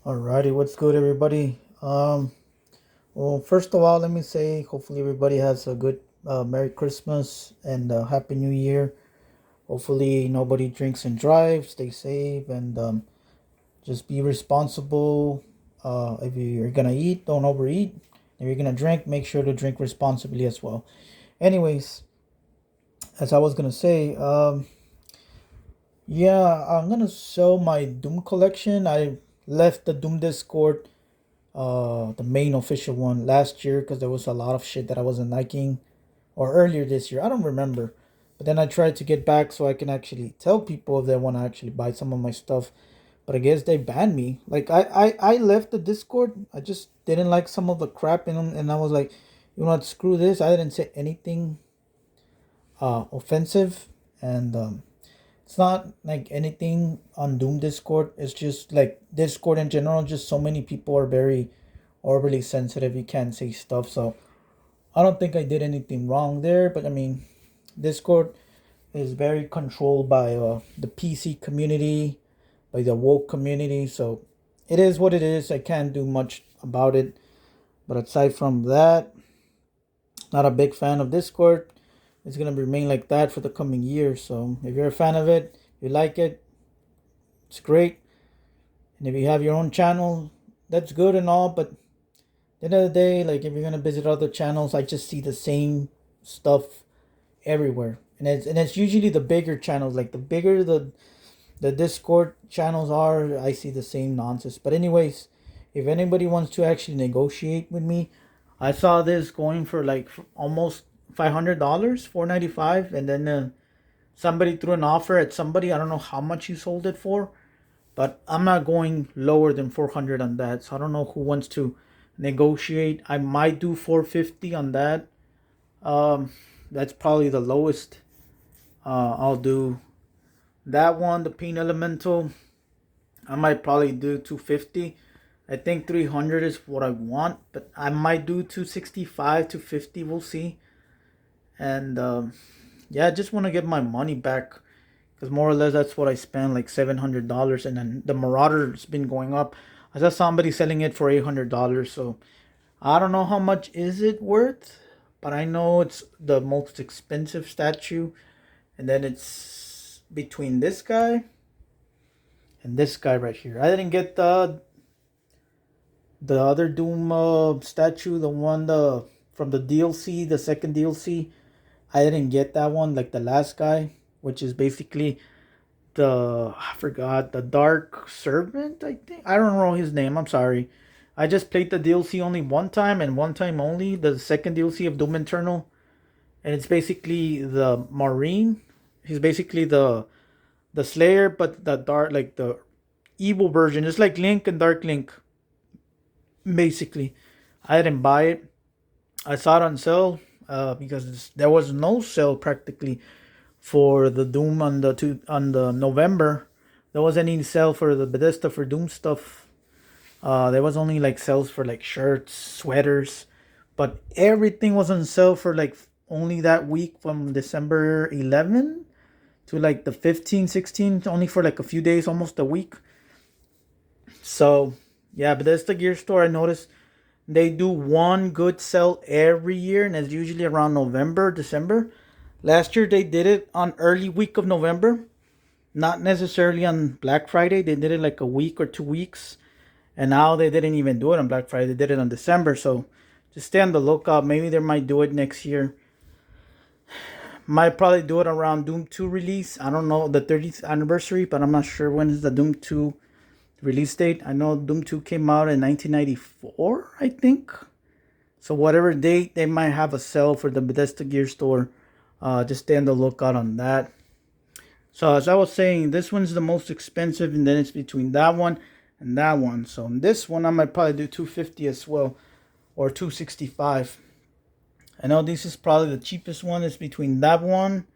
Alrighty, what's good, everybody? Well, first of all, let me say, hopefully, everybody has a good Merry Christmas and Happy New Year. Hopefully, nobody drinks and drives. Stay safe and just be responsible. If you're gonna eat, don't overeat. If you're gonna drink, make sure to drink responsibly as well. Anyways, as I was gonna say, yeah, I'm gonna sell my Doom collection. I left the Doom Discord, the main official one, last year because there was a lot of shit that I wasn't liking, or earlier this year. I don't remember. But then I tried to get back so I can actually tell people if they want to actually buy some of my stuff. But I guess they banned me. Like I left the Discord. I just didn't like some of the crap in them, and I was like, you know what, screw this. I didn't say anything offensive, and it's not like anything on Doom Discord. It's just like Discord in general. Just so many people are very overly sensitive. You can't say stuff. So I don't think I did anything wrong there. But I mean, Discord is very controlled by the PC community, by the woke community. So it is what it is. I can't do much about it. But aside from that, not a big fan of Discord. It's gonna remain like that for the coming years. So if you're a fan of it, you like it, it's great. And if you have your own channel, that's good and all. But at the end of the day, like if you're gonna visit other channels, I just see the same stuff everywhere. And it's usually the bigger channels. Like the bigger the Discord channels are, I see the same nonsense. But anyways, if anybody wants to actually negotiate with me, I saw this going for like almost $500, 495, and then somebody threw an offer at somebody. I don't know how much he sold it for, but I'm not going lower than 400 on that. So I don't know who wants to negotiate. I might do 450 on that. That's probably the lowest. I'll do that one, the Pain Elemental. I might probably do 250. I think 300 is what I want, but I might do 265 to 50. We'll see. And yeah, I just want to get my money back because more or less that's what I spent, like $700, and then the Marauder's been going up. I saw somebody selling it for $800, so I don't know how much is it worth, but I know it's the most expensive statue, and then it's between this guy and this guy right here. I didn't get the other Doom statue, the one from the DLC, the second DLC. I didn't get that one, like the last guy, which is basically I forgot, the Dark Servant, I think. I don't know his name. I'm sorry. I just played the DLC only one time and one time only, the second DLC of Doom Eternal, and it's basically the Marine. He's basically the Slayer, but the dark, like the evil version. It's like Link and Dark Link, basically. I didn't buy it. I saw it on sale because there was no sale practically for the Doom on the November. There wasn't any sale for the Bethesda for Doom stuff. There was only like sales for like shirts, sweaters, but everything was on sale for like only that week from December 11 to like the 15, 16, only for like a few days, almost a week. So yeah, Bethesda Gear Store, I noticed they do one good sale every year, and it's usually around November, December. Last year they did it on early week of November, not necessarily on Black Friday. They did it like a week or 2 weeks, and now they didn't even do it on Black Friday. They did it on December. So just stay on the lookout. Maybe they might do it next year. Might probably do it around Doom 2 release. I don't know the 30th anniversary, but I'm not sure when is the Doom 2 release date. I know Doom 2 came out in 1994, I think. So whatever date, they might have a sale for the Bethesda Gear Store. Just stay on the lookout on that. So as I was saying, this one's the most expensive, and then it's between that one and that one. So in this one, I might probably do 250 as well, or 265. I know this is probably the cheapest one. It's between that one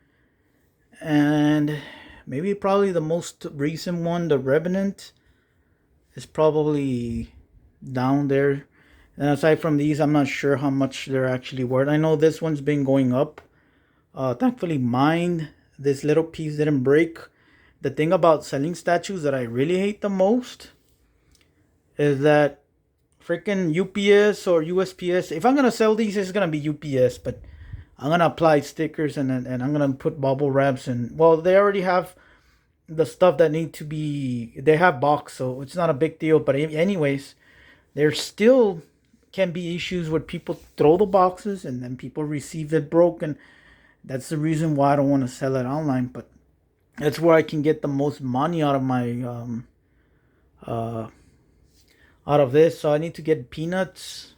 and maybe probably the most recent one, the Revenant, is probably down there. And aside from these, I'm not sure how much they're actually worth. I know this one's been going up. Thankfully, mine, this little piece didn't break. The thing about selling statues that I really hate the most is that freaking UPS or USPS. If I'm gonna sell these, it's gonna be UPS, but I'm gonna apply stickers and I'm gonna put bubble wraps and well, they already have the stuff that need to be. They have box, so it's not a big deal. But anyways, there still can be issues where people throw the boxes and then people receive it broken. That's the reason why I don't want to sell it online, but that's where I can get the most money out of my uh out of this. So I need to get peanuts.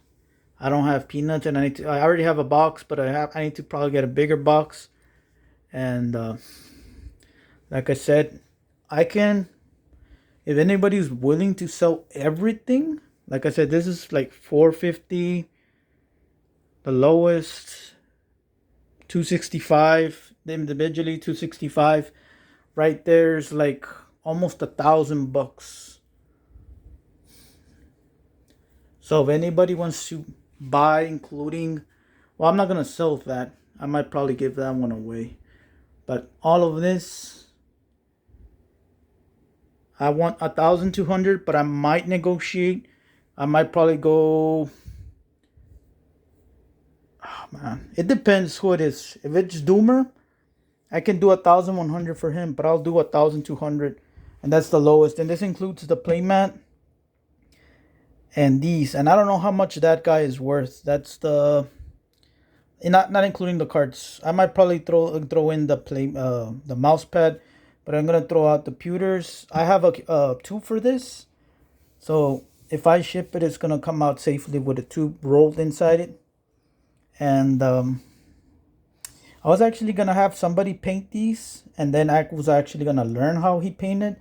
I don't have peanuts, and I already have a box, but I need to probably get a bigger box. And like I said, I can, if anybody's willing to sell everything. Like I said, this is like 450, the lowest 265, individually 265. Right there's like almost $1,000. So if anybody wants to buy, including, well, I'm not gonna sell that. I might probably give that one away. But all of this, I want 1,200, but I might negotiate. I might probably go. Oh man, it depends who it is. If it's Doomer, I can do 1,100 for him, but I'll do 1,200, and that's the lowest. And this includes the playmat and these. And I don't know how much that guy is worth. That's the not including the cards. I might probably throw in the mouse pad, but I'm gonna throw out the pewters. I have a tube for this, so if I ship it, it's gonna come out safely with a tube rolled inside it. And I was actually gonna have somebody paint these, and then I was actually gonna learn how he painted,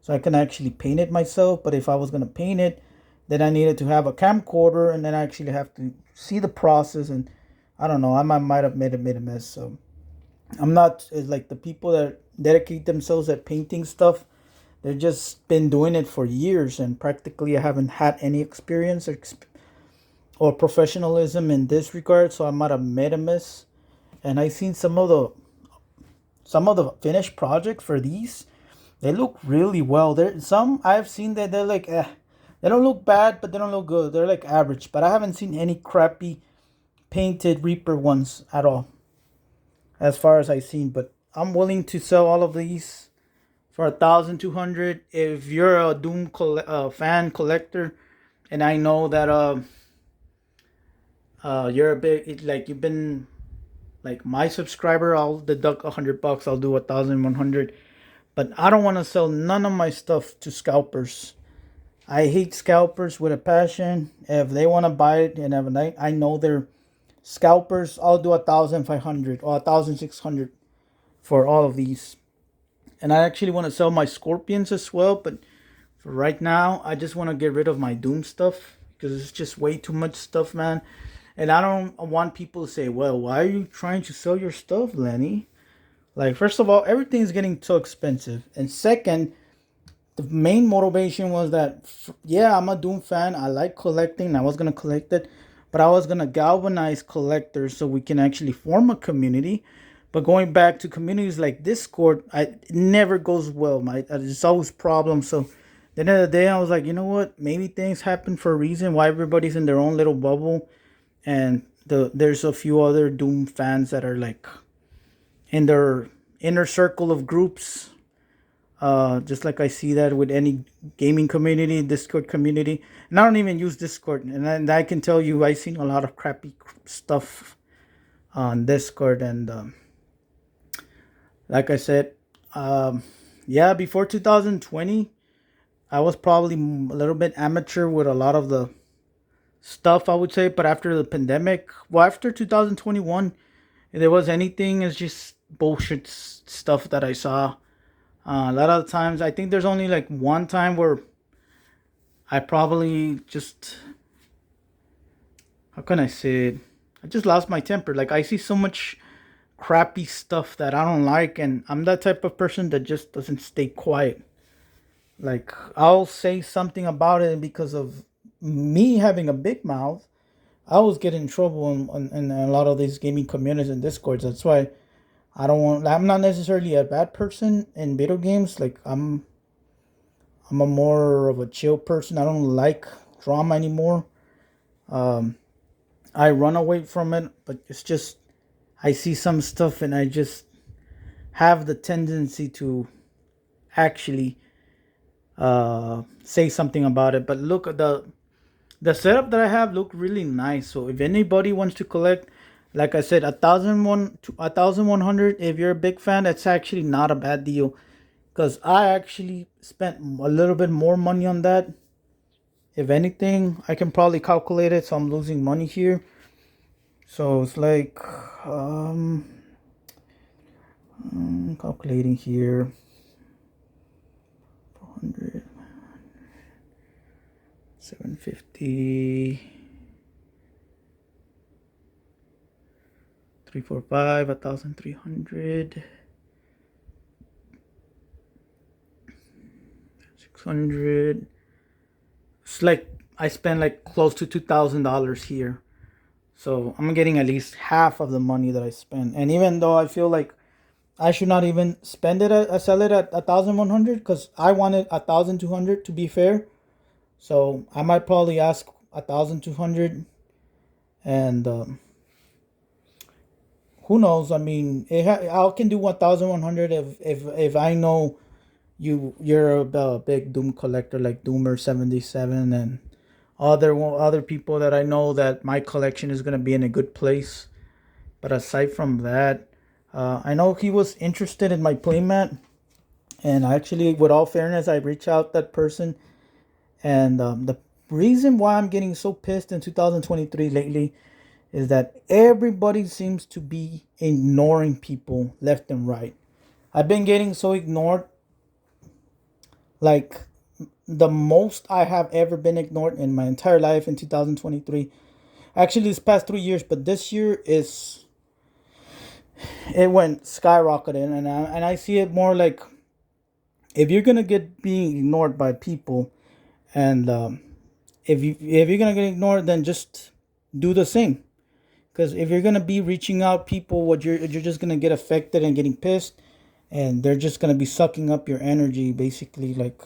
so I can actually paint it myself. But if I was gonna paint it, then I needed to have a camcorder, and then I actually have to see the process. And I don't know, I might have made a mess. So I'm not like the people that dedicate themselves at painting stuff. They've just been doing it for years, and practically I haven't had any experience or professionalism in this regard. So I might have made a mess. And I seen some of the finished projects for these. They look really well. There some I've seen that they're like they don't look bad, but they don't look good. They're like average. But I haven't seen any crappy painted Reaper ones at all, as far as I've seen. But I'm willing to sell all of these for 1,200. If you're a Doom fan collector, and I know that you're a big like you've been like my subscriber, I'll deduct $100. I'll do 1,100. But I don't want to sell none of my stuff to scalpers. I hate scalpers with a passion. If they want to buy it and have a night, I know they're scalpers. I'll do 1,500 or 1,600 for all of these. And I actually want to sell my scorpions as well, but for right now, I just want to get rid of my Doom stuff because it's just way too much stuff, man. And I don't want people to say, well, why are you trying to sell your stuff, Lenny? Like, first of all, everything's getting too expensive. And second, the main motivation was that, yeah, I'm a Doom fan. I like collecting. I was going to collect it. But I was going to galvanize collectors so we can actually form a community. But going back to communities like Discord, it never goes well. There's always problems. So at the end of the day, I was like, you know what? Maybe things happen for a reason. Why everybody's in their own little bubble. And there's a few other Doom fans that are like in their inner circle of groups. Just like I see that with any gaming community, Discord community. And I don't even use Discord. And I can tell you, I've seen a lot of crappy stuff on Discord. And like I said, yeah, before 2020, I was probably a little bit amateur with a lot of the stuff, I would say. But after the pandemic, well, after 2021, if there was anything, it's just bullshit stuff that I saw. A lot of the times, I think there's only like one time where I probably just, how can I say it? I just lost my temper. Like, I see so much crappy stuff that I don't like, and I'm that type of person that just doesn't stay quiet. Like, I'll say something about it, and because of me having a big mouth, I was getting in trouble in a lot of these gaming communities and discords. That's why I'm not necessarily a bad person in video games. Like, I'm I'm a more of a chill person. I don't like drama anymore. Um, I run away from it, but it's just I see some stuff and I just have the tendency to actually say something about it. But look at the setup that I have look really nice. So if anybody wants to collect, like I said, 1,100. If you're a big fan, that's actually not a bad deal. Because I actually spent a little bit more money on that. If anything, I can probably calculate it, so I'm losing money here. So it's like um calculating here 400 750 345 1,300 600. It's like I spent like close to $2,000 here. So I'm getting at least half of the money that I spent. And even though I feel like I should not even spend it at sell it at 1,100 because I wanted 1,200 to be fair. So I might probably ask 1,200, and who knows? I mean, I can do 1,100 if I know you're a big Doom collector like Doomer77 and other people that I know that my collection is gonna be in a good place. But aside from that, I know he was interested in my playmat, and actually, with all fairness, I reached out that person, and the reason why I'm getting so pissed in 2023 lately is that everybody seems to be ignoring people left and right. I've been getting so ignored, like the most I have ever been ignored in my entire life in 2023. Actually, this past 3 years, but this year is it went skyrocketing, and I see it more like if you're gonna get being ignored by people, and if you're gonna get ignored, then just do the same. Because if you're gonna be reaching out people, what you're just gonna get affected and getting pissed, and they're just gonna be sucking up your energy, basically. Like,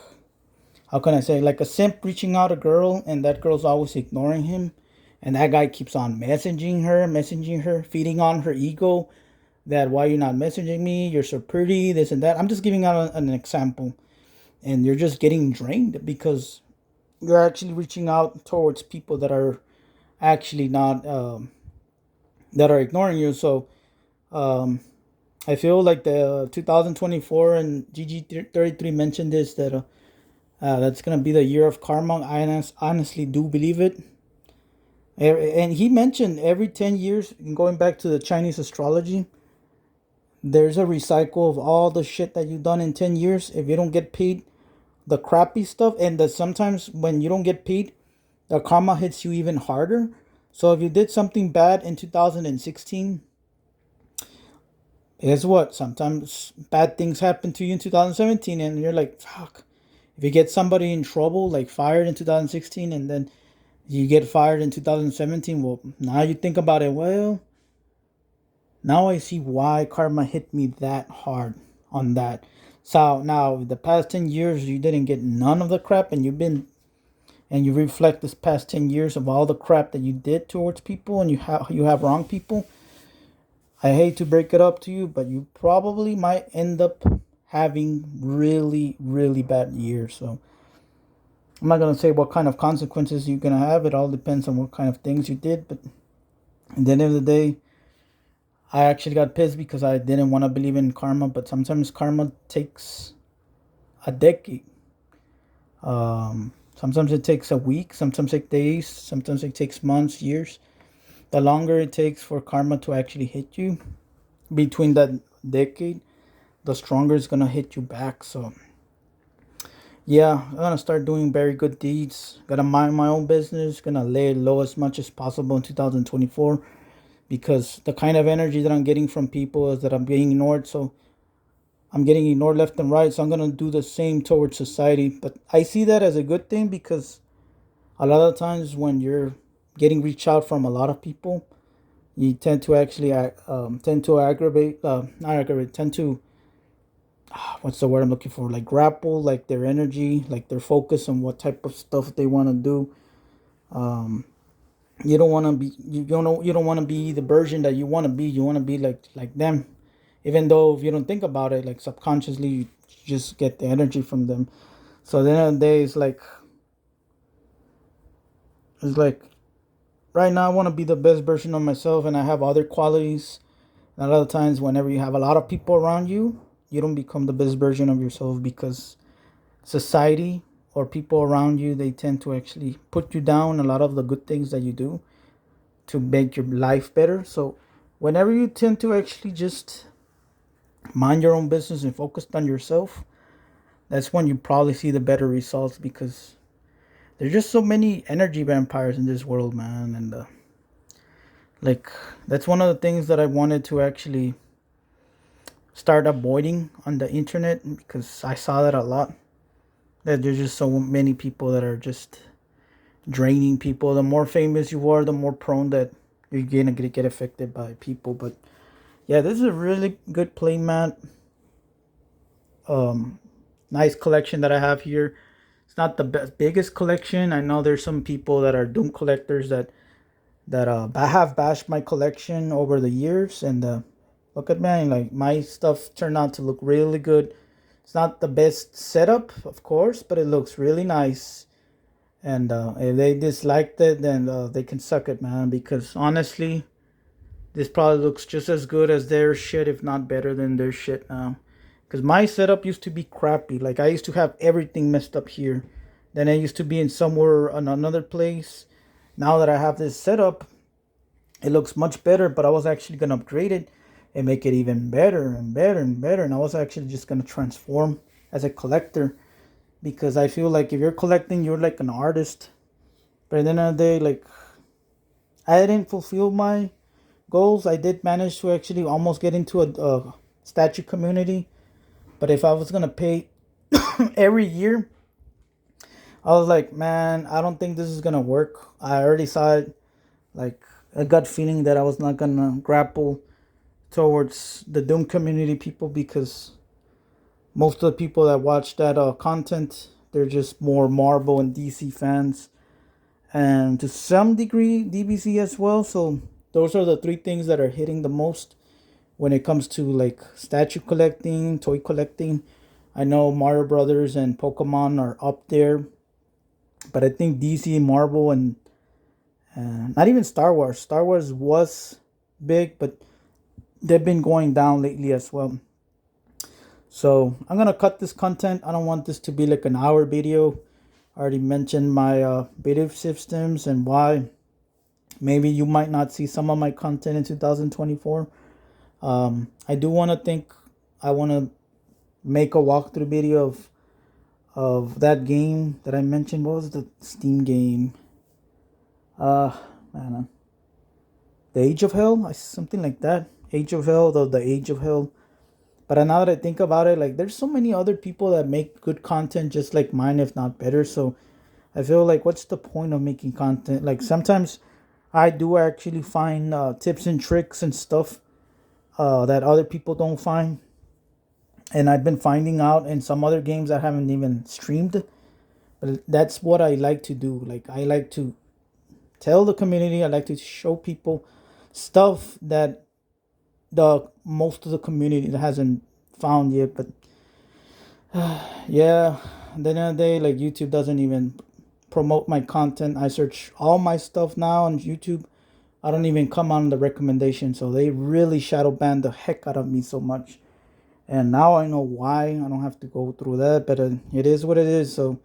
how can I say, like a simp reaching out a girl, and that girl's always ignoring him, and that guy keeps on messaging her, feeding on her ego. That why you're not messaging me? You're so pretty, this and that. I'm just giving out an example, and you're just getting drained because you're actually reaching out towards people that are actually not that are ignoring you. So um, I feel like the 2024 and GG33 mentioned this that that's gonna be the year of karma. I honestly do believe it. And he mentioned every 10 years, going back to the Chinese astrology, there's a recycle of all the shit that you've done in 10 years. If you don't get paid, the crappy stuff, and that sometimes when you don't get paid, the karma hits you even harder. So if you did something bad in 2016, guess what? Sometimes bad things happen to you in 2017, and you're like, fuck. If you get somebody in trouble, like fired in 2016, and then you get fired in 2017, well, now you think about it, well, now I see why karma hit me that hard on that. So now, the past 10 years, you didn't get none of the crap, and you reflect this past 10 years of all the crap that you did towards people, and you have wrong people. I hate to break it up to you, but you probably might end up having really, really bad years. So I'm not gonna say what kind of consequences you're gonna have. It all depends on what kind of things you did. But at the end of the day, I actually got pissed because I didn't want to believe in karma. But sometimes karma takes a decade. Sometimes it takes a week. Sometimes it takes days. Sometimes it takes months, years. The longer it takes for karma to actually hit you, between that decade, the stronger it's gonna hit you back. So yeah, I'm gonna start doing very good deeds. Gonna mind my own business. Gonna lay low as much as possible in 2024 because the kind of energy that I'm getting from people is that I'm being ignored. So I'm getting ignored left and right. So I'm gonna do the same towards society. But I see that as a good thing because a lot of times when you're getting reached out from a lot of people, you tend to actually tend to aggravate, not aggravate, tend to what's the word I'm looking for? Like grapple, like their energy, like their focus on what type of stuff they want to do. Um, you don't want to be you don't want to be the version that you want to be. You want to be like them, even though if you don't think about it, like subconsciously you just get the energy from them. So at the end of the day, it's like right now I want to be the best version of myself, and I have other qualities. And a lot of times, whenever you have a lot of people around you, you don't become the best version of yourself because society or people around you, they tend to actually put you down a lot of the good things that you do to make your life better. So whenever you tend to actually just mind your own business and focus on yourself, that's when you probably see the better results because there's just so many energy vampires in this world, man. And like that's one of the things that I wanted to actually start avoiding on the internet because I saw that a lot. That there's just so many people that are just draining people. The more famous you are, the more prone that you're gonna get affected by people. But yeah, this is a really good playmat. Um, nice collection that I have here. It's not the biggest collection. I know there's some people that are Doom collectors that have bashed my collection over the years, and look at me, like my stuff turned out to look really good. It's not the best setup, of course, but it looks really nice. And if they disliked it, then they can suck it, man. Because honestly, this probably looks just as good as their shit, if not better than their shit now. Because my setup used to be crappy. Like I used to have everything messed up here. Then I used to be in somewhere in another place. Now that I have this setup, it looks much better. But I was actually gonna upgrade it and make it even better and better and better. And I was actually just gonna transform as a collector because I feel like if you're collecting, you're like an artist. But at the end of the day, like I didn't fulfill my goals. I did manage to actually almost get into a statue community. But if I was gonna pay every year, I was like, man, I don't think this is gonna work. I already saw it. Like a gut feeling that I was not gonna grapple towards the Doom community people because most of the people that watch that content, they're just more Marvel and DC fans, and to some degree DBC as well. So those are the three things that are hitting the most when it comes to like statue collecting, toy collecting. I know Mario Brothers and Pokemon are up there, but I think DC, Marvel, and not even Star Wars. Star Wars was big, but they've been going down lately as well. So I'm gonna cut this content. I don't want this to be like an hour video. I already mentioned my belief systems and why maybe you might not see some of my content in 2024. I do want to think. I want to make a walkthrough video of that game that I mentioned. What was the Steam game? Uh, man, the Age of Hell, something like that. Age of Hell, the Age of Hell. But now that I think about it, like there's so many other people that make good content just like mine, if not better. So I feel like what's the point of making content? Like sometimes I do actually find tips and tricks and stuff that other people don't find. And I've been finding out in some other games I haven't even streamed. But that's what I like to do. Like I like to tell the community, I like to show people stuff that the most of the community hasn't found yet. But yeah, at the end of the day, like YouTube doesn't even promote my content. I search all my stuff now on YouTube. I don't even come on the recommendation, so they really shadow ban the heck out of me so much. And now I know why. I don't have to go through that, but it is what it is. So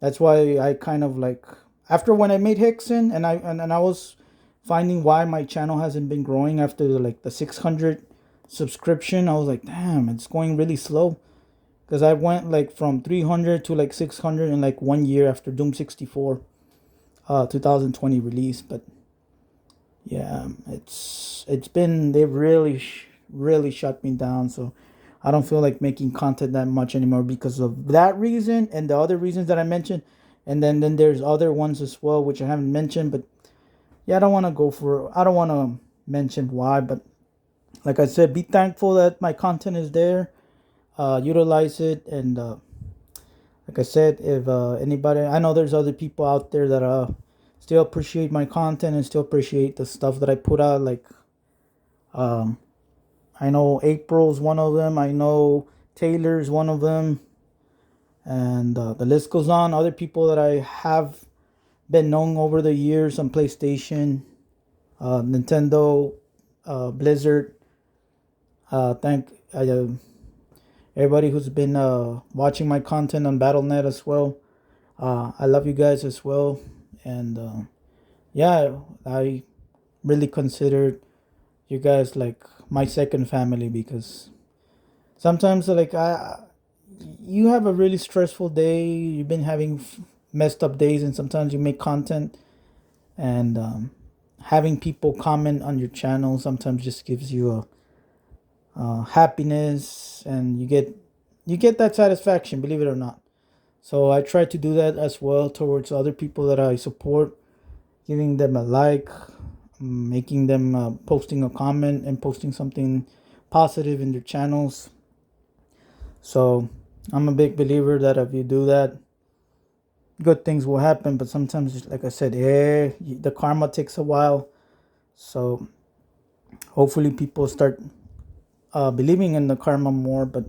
that's why I kind of like after when I made Hexen and I was finding why my channel hasn't been growing after like the 600 subscription. I was like, damn, it's going really slow because I went like from 300 to like 600 in like 1 year after Doom 64 2020 release. But yeah, it's been they've really shut me down. So I don't feel like making content that much anymore because of that reason and the other reasons that I mentioned. And then there's other ones as well which I haven't mentioned. But yeah, I don't want to mention why. But like I said, be thankful that my content is there. utilize it. And like I said, if anybody, I know there's other people out there that still appreciate my content and still appreciate the stuff that I put out. Like um, I know April's one of them. I know Taylor's one of them, and the list goes on. Other people that I have been known over the years on PlayStation, Nintendo, Blizzard. Thank everybody who's been watching my content on BattleNet as well. I love you guys as well, and yeah, I really consider you guys like my second family, because sometimes like you have a really stressful day. You've been having messed up days, and sometimes you make content, and having people comment on your channel sometimes just gives you happiness, and you get that satisfaction, believe it or not. So I try to do that as well towards other people that I support, giving them a like, making them posting a comment and posting something positive in their channels. So I'm a big believer that if you do that, good things will happen. But sometimes, like I said, the karma takes a while. So hopefully people start believing in the karma more. But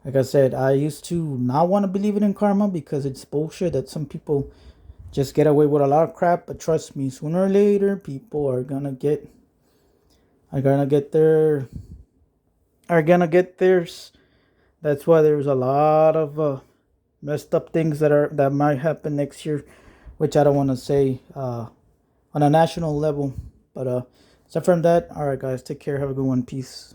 like I said, I used to not want to believe it in karma because it's bullshit that some people just get away with a lot of crap. But trust me, sooner or later, people are gonna get theirs. That's why there's a lot of messed up things that might happen next year, which I don't want to say on a national level. But aside from that, all right, guys, take care. Have a good one. Peace.